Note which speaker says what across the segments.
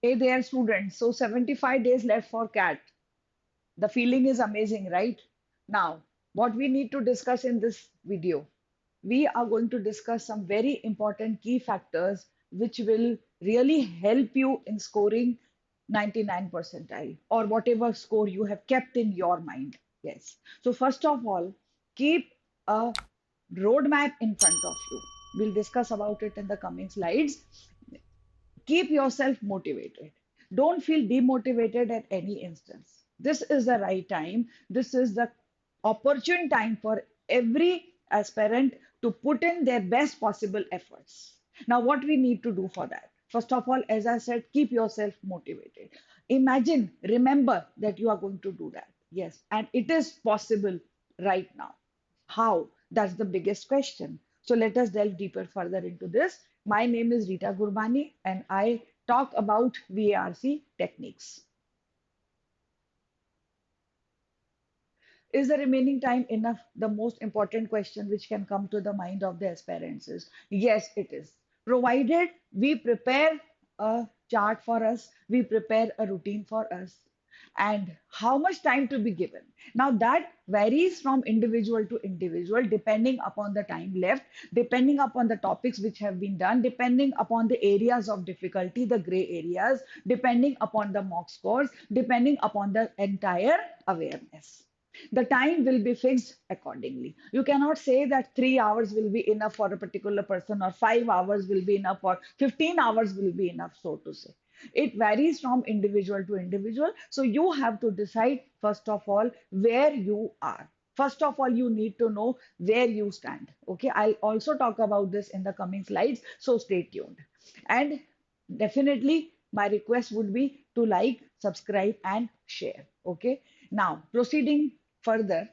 Speaker 1: Hey there, students. So 75 days left for CAT. The feeling is amazing, right? Now, what we need to discuss in this video, we are going to discuss some very important key factors which will really help you in scoring 99 percentile or whatever score you have kept in your mind. Yes. So first of all, keep a roadmap in front of you. We'll discuss about it in the coming slides. Keep yourself motivated. Don't feel demotivated at any instance. This is the right time. This is the opportune time for every aspirant to put in their best possible efforts. Now, what we need to do for that? First of all, as I said, keep yourself motivated. Imagine, remember that you are going to do that. Yes, and it is possible right now. How? That's the biggest question. So let us delve deeper further into this. My name is Rita Gurbani and I talk about VARC techniques. Is the remaining time enough? The most important question which can come to the mind of the aspirants is yes, it is. Provided we prepare a chart for us, we prepare a routine for us, and how much time to be given. Now, that varies from individual to individual depending upon the time left, depending upon the topics which have been done, depending upon the areas of difficulty, the gray areas, depending upon the mock scores, depending upon the entire awareness. The time will be fixed accordingly. You cannot say that 3 hours will be enough for a particular person or 5 hours will be enough or 15 hours will be enough, so to say. It varies from individual to individual. So you have to decide, first of all, where you are. First of all, you need to know where you stand. Okay, I'll also talk about this in the coming slides, so stay tuned. And definitely, my request would be to like, subscribe, and share. Okay, now proceeding further,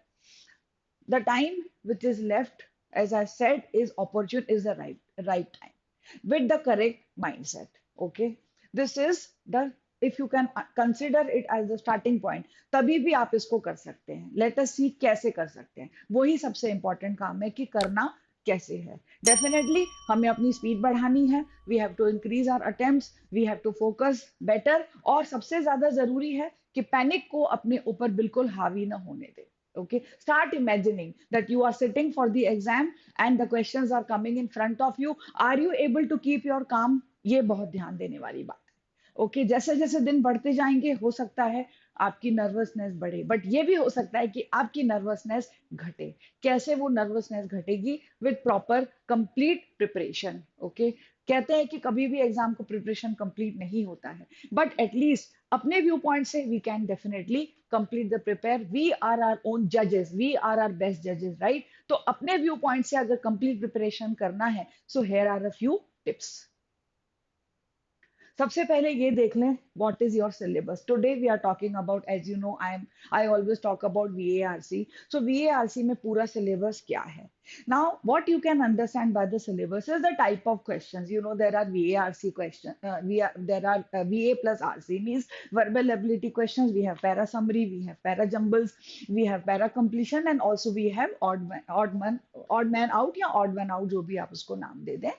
Speaker 1: the time which is left, as I said, is opportune, is the right time with the correct mindset. Okay, this is the, if you can consider it as the starting point, तभी भी आप इसको कर सकते हैं. Let us see कैसे कर सकते हैं. वही सबसे important काम है कि करना कैसे है. Definitely हमें अपनी स्पीड बढ़ानी है. We have to increase our attempts. We have to focus better. और सबसे ज्यादा जरूरी है कि पैनिक को अपने ऊपर बिल्कुल हावी ना होने दें. Okay, start imagining that you are sitting for the exam and the questions are coming in front of you. Are you able to keep your calm? ये बहुत ध्यान देने वाली बात है. ओके, जैसे जैसे दिन बढ़ते जाएंगे हो सकता है आपकी नर्वसनेस बढ़े, बट ये भी हो सकता है कि आपकी नर्वसनेस घटे. कैसे वो नर्वसनेस घटेगी? With proper complete preparation. Okay, कहते हैं कि कभी भी एग्जाम को प्रिपरेशन कंप्लीट नहीं होता है, बट एटलीस्ट अपने व्यू पॉइंट से we can definitely complete the prepare. We are our own जजेस, वी आर आर बेस्ट जजेस, राइट? तो अपने व्यू पॉइंट से अगर कंप्लीट प्रिपरेशन करना है, so here are a few tips. सबसे पहले ये देख लें what is your syllabus. Today we are talking about, as you know, I always talk about VARC. So VARC में पूरा सिलेबस क्या है? Now what you can understand by the syllabus is the type of questions. You know there are VARC question, there are VA plus RC means verbal ability questions. We have para summary, we have para jumbles, we have para completion, and also we have odd man out या odd one out, जो भी आप उसको नाम दे दें.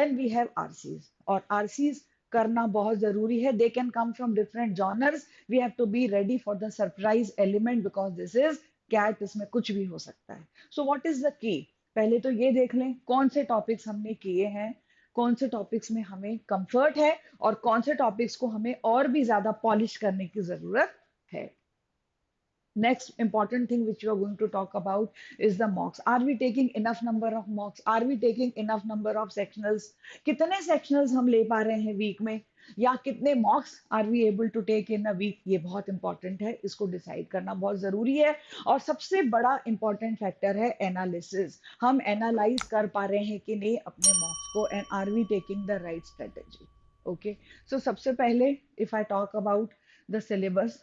Speaker 1: Then we have RCs, और RCs करना बहुत जरूरी है. They can come from different genres. We have to be ready for the surprise element because this is CAT. इसमें कुछ भी हो सकता है. So what is the key? पहले तो ये देख लें कौन से टॉपिक्स हमने किए हैं, कौन से टॉपिक्स में हमें कंफर्ट है और कौन से टॉपिक्स को हमें और भी ज्यादा पॉलिश करने की जरूरत है. Next important thing which you are going to talk about is the mocks. Are we taking enough number of mocks? Are we taking enough number of sectionals? कितने sectionals हम ले पा रहे हैं वीक में, या कितने mocks are we able to take in a week? ये बहुत important है, इसको decide करना बहुत जरूरी है. और सबसे बड़ा important factor है analysis. हम analyze कर पा रहे हैं कि नहीं अपने mocks को, and are we taking the right strategy? Okay, so सबसे पहले if I talk about the syllabus,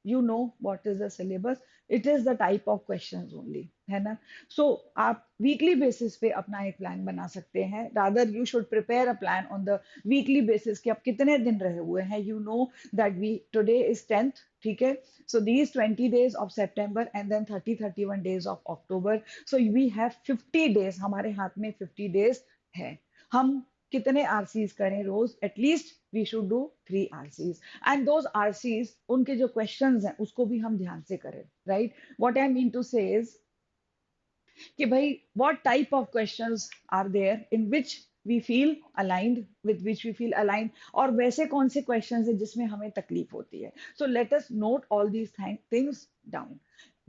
Speaker 1: you know what is the syllabus. It is the type of questions only, है ना? So आप weekly basis पे अपना एक plan बना सकते हैं. Rather you should prepare a plan on the weekly basis कि आप कितने दिन रहे हुए हैं. You know that we today is 10th, ठीक है? So these 20 days of September and then 31 days of October. So we have 50 days, हमारे हाथ में 50 days है. हम कितने आरसीज करें रोज, at least we should do 3 RCs, and those RCs उनके जो क्वेश्चंस हैं उसको भी हम ध्यान से करें, right. What I mean to say is कि भाई what type of questions are there in which we feel aligned, with which we feel aligned, और वैसे कौन से questions है जिसमें हमें तकलीफ होती है। So let us note all these things down.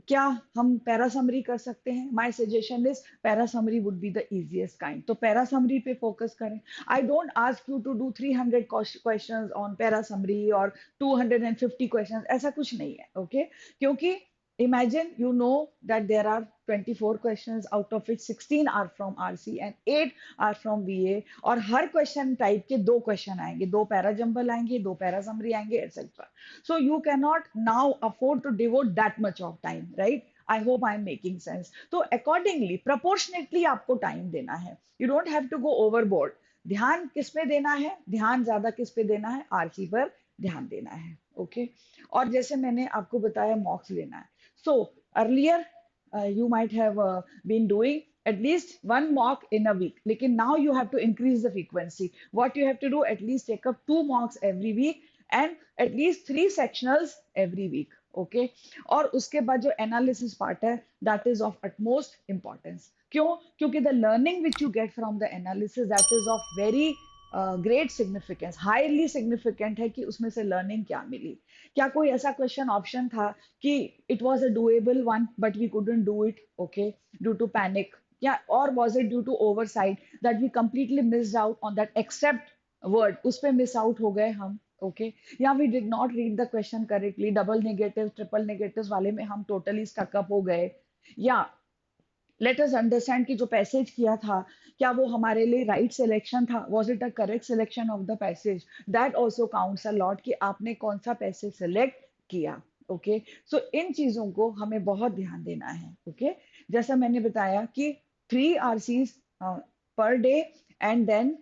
Speaker 1: क्या हम पैरा समरी कर सकते हैं? My suggestion is para summary would be the easiest kind, तो पैरा समरी पे फोकस करें। I don't ask you to do 300 questions on para summary और 250 questions, ऐसा कुछ नहीं है, ओके क्योंकि imagine you know that there are 24 questions out of which 16 are from RC and 8 are from VA, और हर question type के दो question आएंगे, दो पैरा जंबल आएंगे, दो पैरा समरी आएंगे, etcetera. So you can not now afford to devote that much of time, right. I hope I am making sense. तो accordingly proportionately आपको टाइम देना है, you don't have to go overboard. ध्यान किस पे देना है? ध्यान ज्यादा किस पे देना है? आरसी पर ध्यान देना है, ओके। और जैसे मैंने आपको बताया मॉक्स लेना है, so earlier you might have been doing at least one mock in a week, लेकिन now you have to increase the frequency. What you have to do, at least take up 2 mocks every week and at least 3 sectionals every week, okay। और उसके बाद जो analysis part है, that is of utmost importance। क्यों? क्योंकि the learning which you get from the analysis, that is of very great significance, highly significant है कि उसमें से लर्निंग क्या मिली। क्या कोई ऐसा क्वेश्चन ऑप्शन था कि it was a doable one but we couldn't do it, okay, due to panic, या और was it due to oversight that we completely missed out on that except word, उस पे मिस आउट हो गए हम, okay. या we did not read the question correctly, double negative triple negative वाले में हम टोटली स्टकअप हो गए। या लेट अस अंडरस्टैंड कि जो पैसेज किया था क्या वो हमारे लिए राइट सिलेक्शन था, was it a correct selection of the passage, that also counts a lot कि आपने कौन सा पैसेज सिलेक्ट किया, ओके। सो इन चीजों को हमें बहुत ध्यान देना है, ओके। जैसा मैंने बताया कि 3 RCs per day and then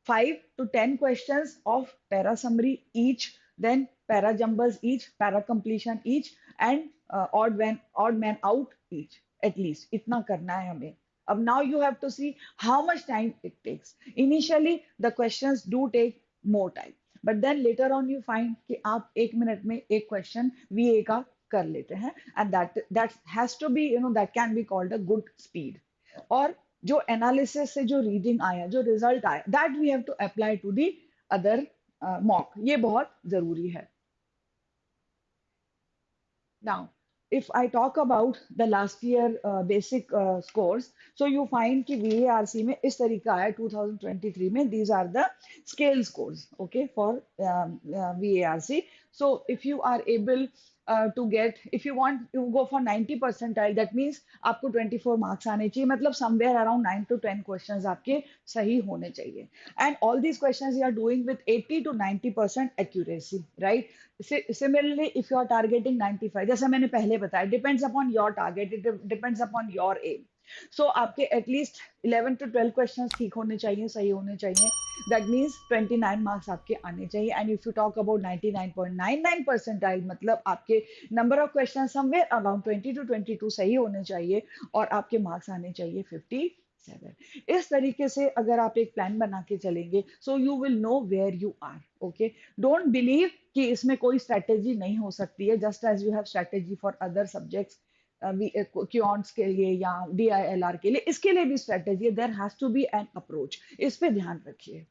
Speaker 1: 5 to 10 questions of para summary each, then para jumbles each, para completion each, and odd man out each, at least इतना करना है हमें। अब now you have to see how much time it takes. Initially the questions do take more time, but then later on you find कि आप 1 minute में एक question VA का कर लेते हैं, and that has to be, that can be called a good speed। और जो एनालिसिस से जो रीडिंग आया, जो रिजल्ट आया, that we have to apply to the other mock, ये बहुत जरूरी है। Now, if I talk about the last year basic scores, so you find कि VARC में इस तरीका है 2023 में, these are the scale scores, okay, for VARC. So if you are able to get, if you want to go for 90 percentile, that means आपको 24 marks आने चाहिए, मतलब somewhere around 9 to 10 questions आपके सही होने चाहिए, and all these questions you are doing with 80 to 90% accuracy, right? Similarly, if you are targeting 95, जैसा मैंने पहले बताया, depends upon your target, it depends upon your aim. So आपके एटलीस्ट 11 to 12 क्वेश्चंस ठीक होने चाहिए, सही होने चाहिए, दैट मीन्स 29 मार्क्स आपके आने चाहिए। And if you talk about 99.99 percentile, मतलब आपके number of question somewhere around 20 to 22 सही होने चाहिए, और आपके मार्क्स आने चाहिए 57। इस तरीके से अगर आप एक प्लान बना के चलेंगे, so you will know where you are, okay. Don't believe कि इसमें कोई स्ट्रेटेजी नहीं हो सकती है, just as you have strategy for other subjects, quants के लिए या DILR के लिए, इसके लिए भी स्ट्रेटेजी है, there has to be an approach, इस पे ध्यान रखिए।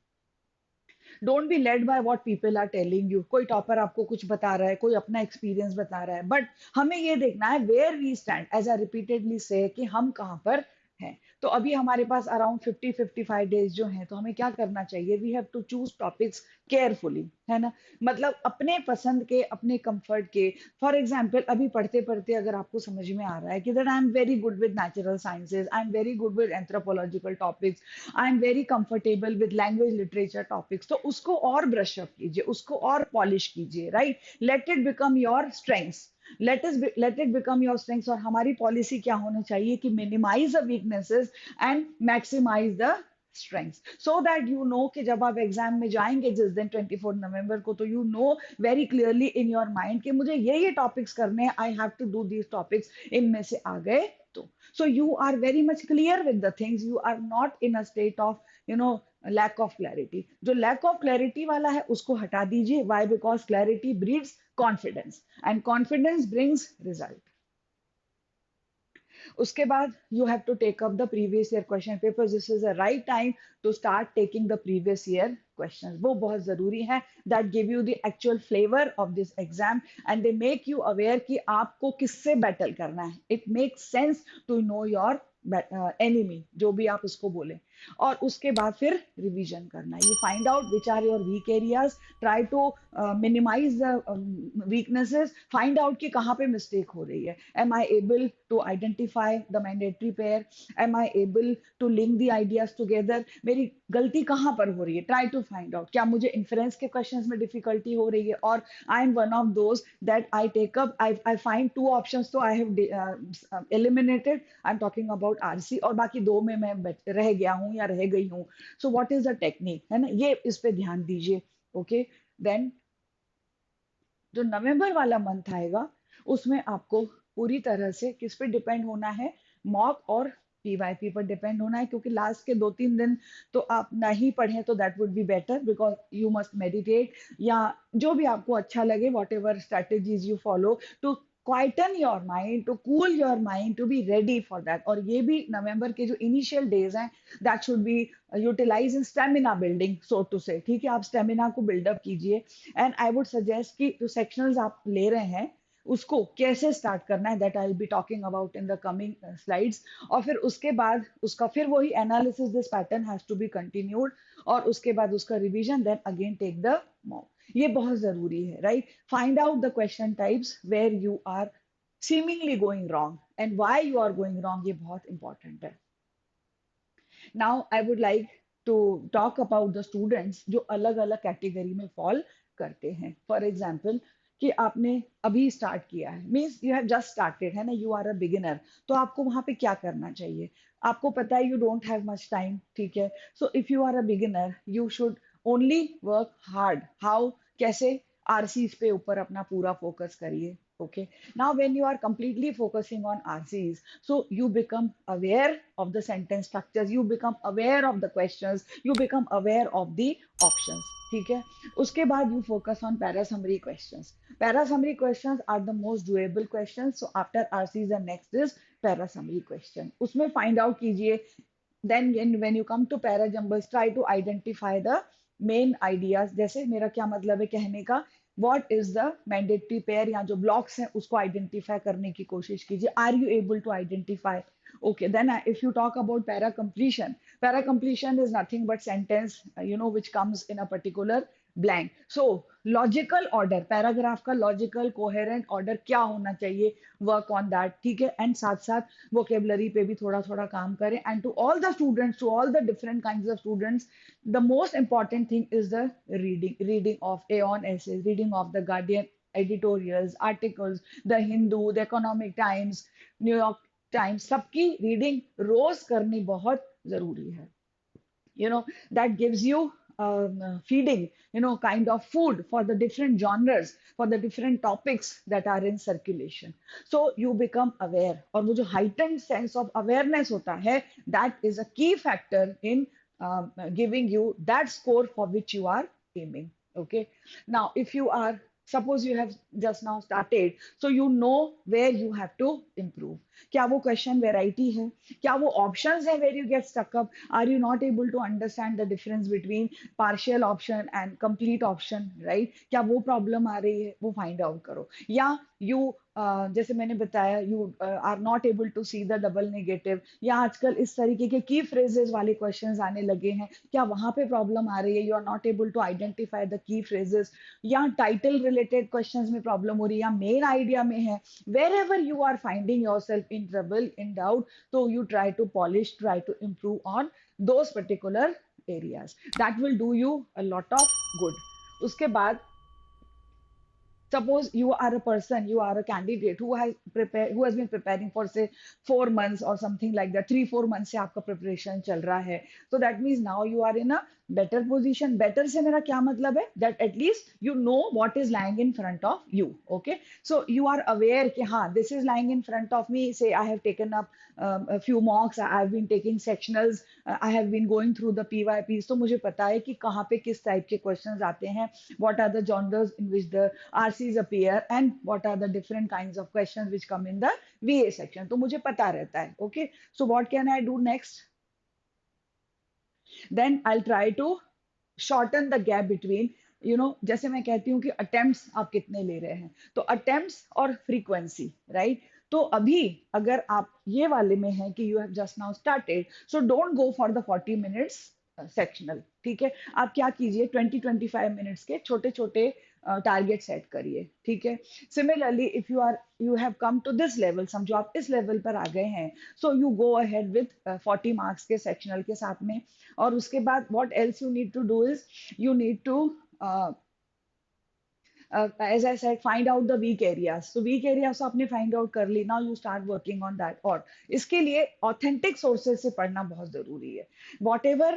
Speaker 1: Don't be led by what people are telling you, कोई टॉपर आपको कुछ बता रहा है, कोई अपना एक्सपीरियंस बता रहा है, बट हमें ये देखना है where we stand, as I repeatedly say, कि हम कहाँ पर हैं। तो अभी हमारे पास अराउंड 50-55 डेज जो हैं, तो हमें क्या करना चाहिए, we have to choose topics carefully, है ना, मतलब अपने पसंद के, अपने कंफर्ट के। फॉर एग्जाम्पल अभी पढ़ते पढ़ते अगर आपको समझ में आ रहा है कि that I am very good with natural sciences, I am very good with anthropological topics, I am very comfortable with language literature topics, तो उसको और ब्रश अप कीजिए, उसको और पॉलिश कीजिए, right. Let it become your strengths, let it become your strengths. और हमारी policy क्या होनी चाहिए कि minimise the weaknesses and maximise the strengths, so that you know कि जब आप एग्जाम में जाएंगे जिस दिन 24 नवंबर को, तो you know very clearly in your mind कि मुझे ये टॉपिक्स करने हैं, I have to do these topics, इनमें से आ गए तो। So you are very much clear with the things, you are not in a state of, lack of clarity, जो लैक ऑफ क्लैरिटी वाला है उसको हटा दीजिए. Why? Because clarity breeds confidence and confidence brings result. उसके बाद you have to take up the previous year question papers. This is the right time to start taking the previous year questions. वो बहुत जरूरी है. That give you the actual flavor of this exam and they make you aware कि आपको किससे battle करना है. It makes sense to know your enemy, जो भी आप उसको बोले. और उसके बाद फिर रिवीजन करना है. You find out which are your weak areas, try to minimize the weaknesses, find out कि कहाँ पे mistake हो रही है. Am I able to identify the mandatory pair? Am I able to link the ideas together? मेरी गलती कहाँ पर हो रही है? Try to find out. क्या मुझे inference के questions में difficulty हो रही है? और I am one of those that I take up. I find two options, so I have eliminated. I'm talking about RC और बाकी दो में मैं रह गया हूँ या रह गई हूँ. So what is the technique? है ना? ये इस पे ध्यान दीजिए. Okay, then जो नवंबर वाला मंथ आएगा उसमें आपको पूरी तरह से किस पे डिपेंड होना है? मॉक और पीवाईपी पर डिपेंड होना है, क्योंकि लास्ट के 2-3 दिन तो आप नहीं पढ़ें तो that would be better, because you must meditate या जो भी आपको अच्छा लगे, whatever strategies you follow to quieten your mind, to cool your mind, to be ready for that. और ये भी नवंबर के जो इनिशियल डेज हैं, that should be utilise in stamina building, so to say. ठीक है, आप स्टेमिना को बिल्डअप कीजिए. एंड आई वुड सजेस्ट कि जो सेक्शनल्स आप ले रहे हैं उसको कैसे स्टार्ट करना है, that I will be talking about in the coming slides. और फिर उसके बाद उसका फिर वही analysis, this pattern has to be continued. और उसके बाद उसका revision, then again take the mock. ये बहुत जरूरी है, right? Find out the question types where you are seemingly going wrong and why you are going wrong, ये बहुत इंपॉर्टेंट है. Now I would like to talk about the students जो अलग अलग कैटेगरी में फॉल करते हैं. फॉर एग्जाम्पल कि आपने अभी स्टार्ट किया है, means you have just started, है ना, यू आर अ बिगिनर. तो आपको वहां पे क्या करना चाहिए? आपको पता है you don't have much time, ठीक है. So if you are a beginner you should only work hard. How? कैसे? आरसीज पे ऊपर अपना पूरा फोकस करिए. Okay, now when you are completely focusing on RCs, so you become aware of the sentence structures, you become aware of the questions, you become aware of the options. ठीक है. उसके बाद you focus on para summary questions. Para summary questions are the most doable questions. So after RCs, the next is para summary question. उसमें find out कीजिए. Then when you come to para jumbles, try to identify the main ideas. जैसे मेरा क्या मतलब है कहने का, what is the mandatory pair या जो blocks हैं उसको identify करने की कोशिश कीजिए. Are you able to identify? Okay, then if you talk about para completion is nothing but sentence, which comes in a particular blank. So logical order, paragraph का logical coherent order क्या होना चाहिए, work on that. ठीक है. And साथ साथ vocabulary पे भी थोड़ा थोड़ा काम करें. And to all the students, to all the different kinds of students, the most important thing is the reading of Aeon essays, reading of the Guardian editorials, articles, the Hindu, the Economic Times, New York Times, सबकी reading रोज करनी बहुत जरूरी है. That gives you feeding, kind of food for the different genres, for the different topics that are in circulation. So you become aware. और वो जो heightened sense of awareness होता है, that is a key factor in giving you that score for which you are aiming. Okay. Now, if you are, suppose you have just now started, so you know where you have to improve. क्या वो question variety है? क्या वो options है where you get stuck up? Are you not able to understand the difference between partial option and complete option, right? क्या वो problem आ रही है? वो फाइंड आउट करो. या यू जैसे मैंने बताया, you are not able to see the double negative, या आजकल इस तरीके के की फ्रेजेस वाले क्वेश्चंस आने लगे हैं, क्या वहां पे प्रॉब्लम आ रही है? You are not able to identify the key phrases, या टाइटल रिलेटेड क्वेश्चंस में प्रॉब्लम हो रही है, या मेन आइडिया में है. wherever you are finding yourself in trouble, in doubt, so you try to polish, try to improve on those particular areas. That will do you a lot of good. उसके बाद, suppose you are a person, you are a candidate who has been preparing for say 4 months or something like that, 3-4 months से आपका preparation चल रहा है. So that means now you are in a better position, better से मेरा क्या मतलब है, that at least you know what is lying in front of you. Okay, so you are aware कि हाँ this is lying in front of me. Say I have taken up few mocks, I have been taking sectionals, I have been going through the PYPs. तो मुझे पता है कि कहाँ पे किस टाइप के क्वेश्चंस आते हैं, what are the genres in which the RCs appear and what are the different kinds of questions which come in the VA section. तो मुझे पता रहता है. Okay, so what can I do next? Then I try to shorten the gap between, जैसे मैं कहती हूँ कि अटेम्प्ट्स आप कितने ले रहे हैं, तो अटेम्प्ट्स और फ्रीक्वेंसी, राइट? तो अभी अगर आप ये वाले में हैं कि you have just now started, so don't go for the 40 minutes sectional. ठीक है, आप क्या कीजिए, 20-25 मिनट्स के छोटे छोटे टारगेट सेट करिए. ठीक है, similarly if you have come to this level, समझो आप इस लेवल पर आ गए हैं, so you go ahead with 40 marks के सेक्शनल के साथ में. और उसके बाद what else you need to do is, you need to as I said, find out the weak areas. So weak areas तो आपने find out कर ली. Now you start working on that. और इसके लिए authentic sources से पढ़ना बहुत जरूरी है. Whatever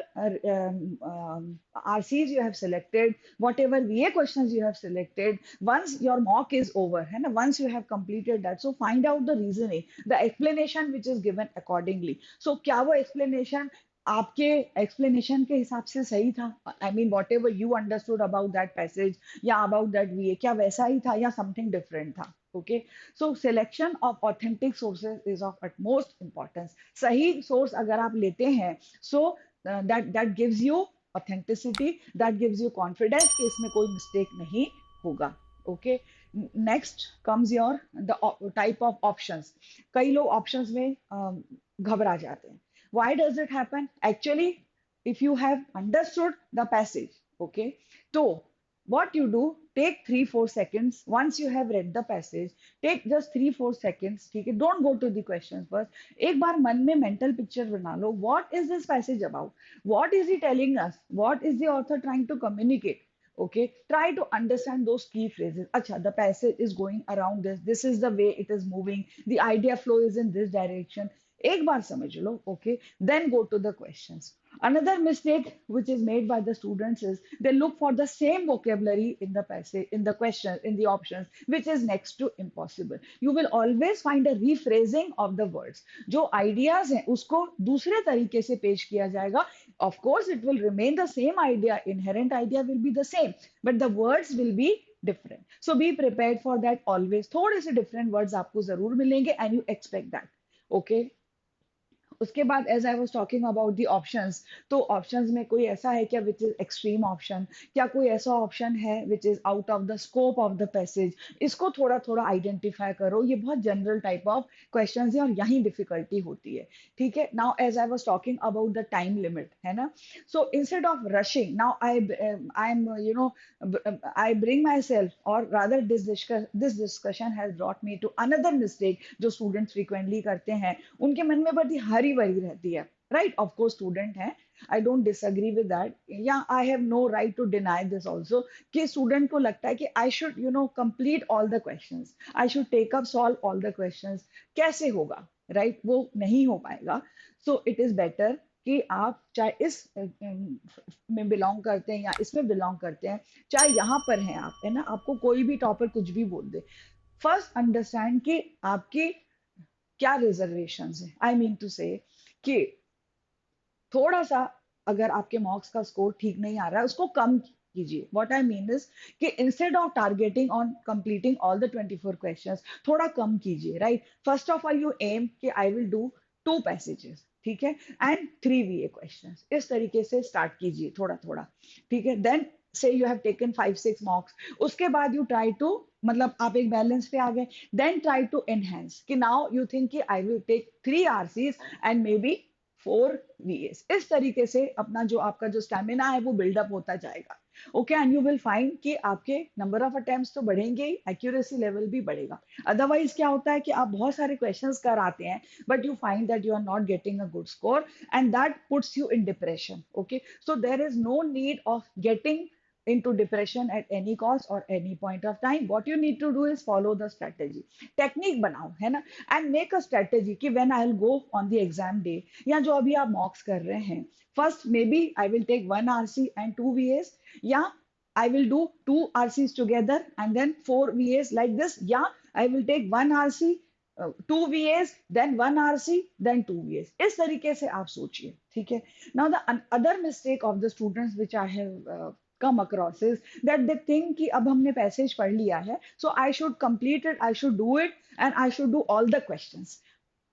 Speaker 1: RCs you have selected, whatever VA questions you have selected, once your mock is over, है ना, once you have completed that, so find out the reasoning, the explanation which is given accordingly. So क्या वो explanation आपके explanation के हिसाब से सही था? I mean what ever you understood about that passage या अबाउट दैट वीए, क्या वैसा ही था या समथिंग डिफरेंट था? Okay, so selection of authentic sources is of utmost importance. सही सोर्स अगर आप लेते हैं, so that gives you authenticity, that gives you confidence कि इसमें कोई मिस्टेक नहीं होगा. Okay, next comes your the type of options. कई लोग ऑप्शंस में घबरा जाते हैं. Why does it happen? Actually, if you have understood the passage, okay, so what you do, take 3-4 seconds. Once you have read the passage, take just 3-4 seconds. ठीक है, don't go to the questions first. एक बार मन में mental picture बना लो. What is this passage about? What is he telling us? What is the author trying to communicate? Okay, try to understand those key phrases. Acha, the passage is going around this. This is the way it is moving. The idea flow is in this direction. एक बार समझ लो. Okay, then go to the questions. Another mistake which is made by the students is they look for the same vocabulary in the passage, in the question, in the options, which is next to impossible. You will always find a rephrasing of the words. जो ideas हैं उसको दूसरे तरीके से पेश किया जाएगा. Of course it will remain the same idea, inherent idea will be the same, but the words will be different. So be prepared for that always. थोड़े से different words आपको जरूर मिलेंगे and you expect that. Okay, उसके बाद as I was talking about the options, तो options में कोई ऐसा है क्या विच इज एक्सट्रीम ऑप्शन, क्या कोई ऐसा ऑप्शन है which is out of the scope of the passage? इसको थोड़ा थोड़ा आइडेंटिफाई करो. ये बहुत जनरल टाइप ऑफ क्वेश्चंस है और यही डिफिकल्टी होती है. ठीक है, now as I was talking about the time limit, है ना, so instead of rushing, now I am I bring myself, और rather this discussion has brought me to another mistake जो स्टूडेंट्स फ्रीक्वेंटली करते हैं. उनके मन में बड़ी हरी भरी रहती है, राइट? ऑफ कोर्स स्टूडेंट है, I don't disagree with that, या I have no right to deny this also, कि स्टूडेंट को लगता है कि I should complete all the questions, I should take up solve all the questions. कैसे होगा, right? वो नहीं हो पाएगा. सो इट इज बेटर कि आप चाहे इस में बिलोंग करते हैं या इसमें बिलोंग करते हैं, चाहे यहाँ पर हैं आप, है ना, आपको कोई भी टॉपर कुछ भी बोल दे, फर्स्ट अंडरस्टैंड कि आपकी क्या रिजर्वेशंस है. आई मीन टू से कि थोड़ा सा अगर आपके मॉक्स का स्कोर ठीक नहीं आ रहा है उसको कम कीजिए. व्हाट आई मीन इज कि instead of targeting on completing all the 24 questions, थोड़ा कम कीजिए, right? First of all you aim कि आई विल डू 2 पैसेजेस, ठीक है, एंड 3 VA क्वेश्चंस. इस तरीके से स्टार्ट कीजिए थोड़ा थोड़ा. ठीक है, देन से यू हैव टेकन 5-6 मॉक्स, उसके बाद यू ट्राई टू, मतलब आप एक बैलेंस पे आ गए. देन ट्राई टू एनहेंस कि नाउ यू थिंक कि I will take 3 RCs and maybe 4 VAs. इस तरीके से अपना जो आपका जो स्टेमिना है वो बिल्डअप होता जाएगा. Okay, and you will find कि आपके नंबर ऑफ अटेम्प्ट्स तो बढ़ेंगे ही, एक्यूरेसी लेवल भी बढ़ेगा. अदरवाइज क्या होता है कि आप बहुत सारे क्वेश्चंस कर आते हैं but you find that you are not getting a good score and that puts you in depression. Okay, so there is no need of getting into depression at any cost or any point of time. What you need to do is follow the strategy. Technique बनाओ है ना, and make a strategy कि when I'll go on the exam day या जो अभी आप mocks कर रहे हैं, first maybe I will take one RC and two VAs, या I will do two RCs together and then four VAs like this. Yeah, I will take one RC, two VAs, then one RC, then two VAs. इस तरीके से आप सोचिए, ठीक है? Now the other mistake of the students which I have come across is that they think कि अब हमने passage पढ़ लिया है, so I should complete it, I should do it, and I should do all the questions.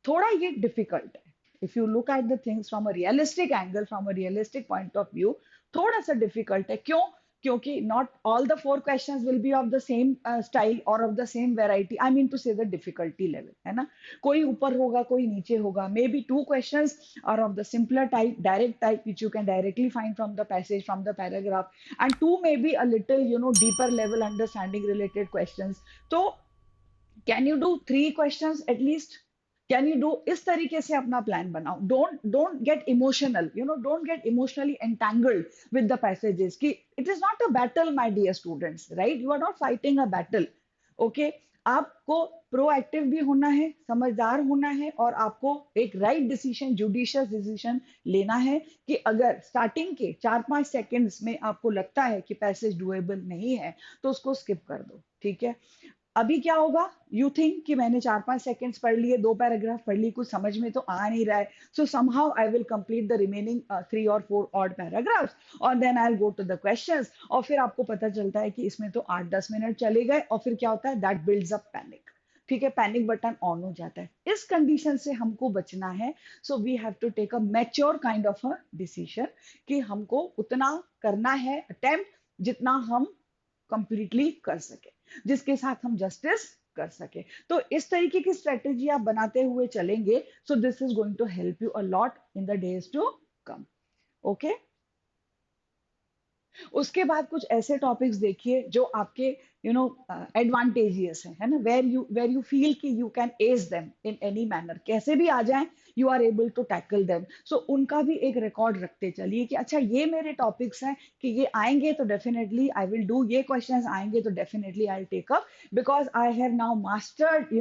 Speaker 1: थोड़ा ये difficult है. If you look at the things from a realistic angle, from a realistic point of view, थोड़ा सा difficult है. क्यों? क्योंकि not all the four questions will be of the same style or of the same variety. I mean to say the difficulty level, है ना? कोई ऊपर होगा, कोई नीचे होगा. Maybe two questions are of the simpler type, direct type, which you can directly find from the passage, from the paragraph, and two may be a little, deeper level understanding related questions. So can you do three questions at least, can you do, इस तरीके से अपना plan बनाओ. Don't get emotional, don't get emotionally entangled with the passages कि it is not a battle my dear students, right? You are not fighting a battle. Okay, आपको proactive भी होना है, समझदार होना है, और आपको एक राइट डिसीजन, जुडिशियस डिसीजन लेना है कि अगर स्टार्टिंग के 4-5 सेकेंड्स में आपको लगता है कि पैसेज डुएबल नहीं है तो उसको स्किप कर दो, ठीक है? अभी क्या होगा, यू थिंक कि मैंने 4-5 सेकेंड्स पढ़ लिए, दो पैराग्राफ पढ़ ली, कुछ समझ में तो आ नहीं रहा है, so somehow I will complete the remaining 3 or 4 odd paragraphs और then I will go to the questions. और फिर आपको पता चलता है कि इसमें तो 8-10 मिनट चले गए, और फिर क्या होता है, दैट बिल्ड्स अप पैनिक. ठीक है, पैनिक बटन ऑन हो जाता है. इस कंडीशन से हमको बचना है. So we have to take a mature kind of a decision कि हमको उतना करना है अटेम्प्ट जितना हम कंप्लीटली कर सके, जिसके साथ हम जस्टिस कर सके. तो इस तरीके की स्ट्रेटेजी आप बनाते हुए चलेंगे, so this is going to help you a lot in the days to come. Okay, उसके बाद कुछ ऐसे टॉपिक्स देखिए जो आपके एडवांटेजियस है ना, वेर यू फील कि you can edge them in any manner, कैसे भी आ जाएं you are able to tackle them. सो उनका भी एक रिकॉर्ड रखते चलिए कि अच्छा ये मेरे टॉपिक्स हैं कि ये आएंगे तो डेफिनेटली आई विल डू, ये क्वेश्चंस आएंगे तो definitely I will take up, because I have now mastered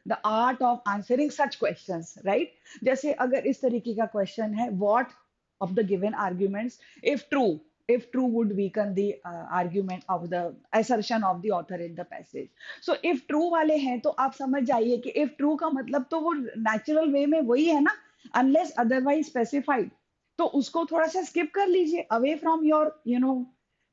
Speaker 1: the art of answering such questions, right? जैसे अगर इस तरीके का क्वेश्चन है, what of the given arguments, if true, if true would weaken the argument of the assertion of the author in the passage. So if true वाले हैं तो आप समझ जाइए कि if true का मतलब तो वो natural way में वही है ना, unless otherwise specified. तो उसको थोड़ा सा skip कर लीजिए, away from your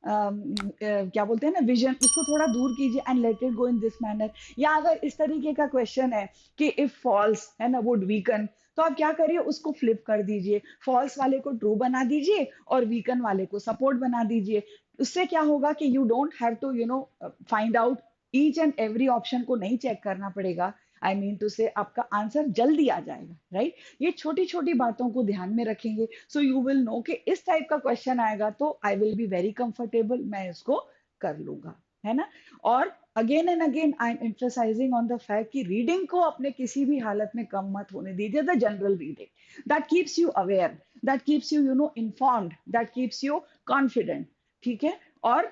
Speaker 1: क्या बोलते हैं ना, विजन, उसको थोड़ा दूर कीजिए and let it go in this manner. या अगर इस तरीके का क्वेश्चन है कि इफ फॉल्स है ना वुड वीकन, तो आप क्या करिए, उसको फ्लिप कर दीजिए, फॉल्स वाले को ट्रू बना दीजिए और वीकन वाले को सपोर्ट बना दीजिए. उससे क्या होगा कि you don't have to find out each and every option को नहीं चेक करना पड़ेगा. आई मीन टू से आपका आंसर जल्दी आ जाएगा, राइट? ये छोटी छोटी बातों को ध्यान में रखेंगे, सो यू विल नो कि इस टाइप का क्वेश्चन आएगा तो आई विल बी वेरी कंफर्टेबल, मैं इसको कर लूंगा, है ना? और again and again I am emphasising on the fact कि रीडिंग को अपने किसी भी हालत में कम मत होने दीजिए. The general reading that keeps you aware, that keeps you informed, that keeps you confident, ठीक है? और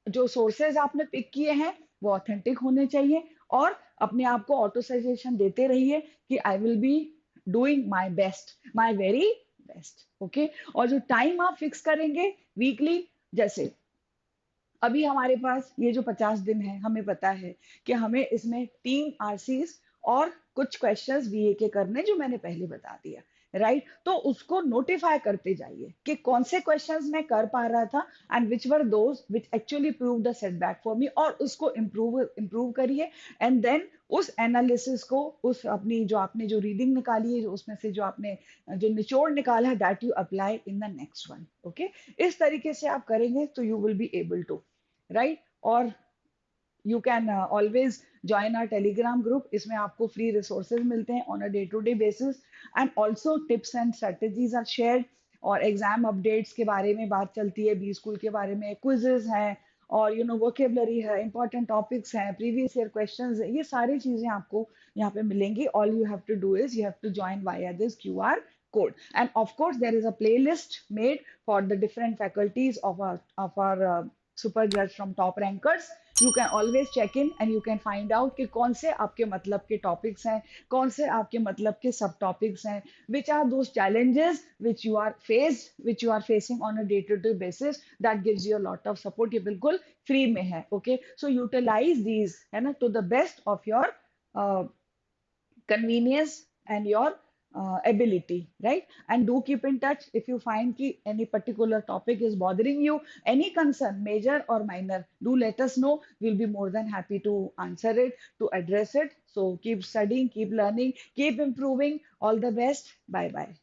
Speaker 1: जो सोर्सेज आपने पिक किए हैं वो ऑथेंटिक होने चाहिए, और अपने आप को ऑटो सजेशन देते रहिए कि I will be doing my best, my very best. Okay, और जो टाइम आप फिक्स करेंगे वीकली, जैसे अभी हमारे पास ये जो 50 दिन है, हमें पता है कि हमें इसमें 3 RCs और कुछ क्वेश्चंस वीए के करने, जो मैंने पहले बता दिया, राइट? तो उसको नोटिफाई करते जाइए कि कौन से क्वेश्चंस मैं कर पा रहा था and which were those which actually prove the setback for me, और उसको इम्प्रूव करिए. एंड देन उस एनालिसिस को, उस अपनी जो आपने जो रीडिंग निकाली है, जो उसमें से जो आपने जो निचोड़ निकाला है, that you apply in the next one. Okay, इस तरीके से आप करेंगे तो you will be able to, right? और you can always join our Telegram group, इसमें आपको फ्री रिसोर्सेज मिलते हैं on a day to day basis, and also tips and strategies are shared, और एग्जाम अपडेट्स के बारे में बात चलती है, बी स्कूल के बारे में क्विजेज हैं, और वोकेबलरी है, इंपॉर्टेंट टॉपिक्स हैं, प्रीवियस ईयर क्वेश्चंस है, ये सारी चीजें आपको यहाँ पे मिलेंगी. All you have to do is you have to join via this QR code, and of course there is a playlist made for the different faculties of our super judge from top rankers. You can always check in and you can find out कि कौन से आपके मतलब के topics हैं, कौन से आपके मतलब के सब topics हैं, which are those challenges which you are faced, which you are facing on a day-to-day basis that gives you a lot of support. ये बिल्कुल free में है, okay? So utilize these है ना to the best of your uh, convenience and your ability, right? And do keep in touch if you find ki any particular topic is bothering you, any concern, major or minor, do let us know. We'll be more than happy to answer it, to address it. So keep studying, keep learning, keep improving. All the best. Bye bye.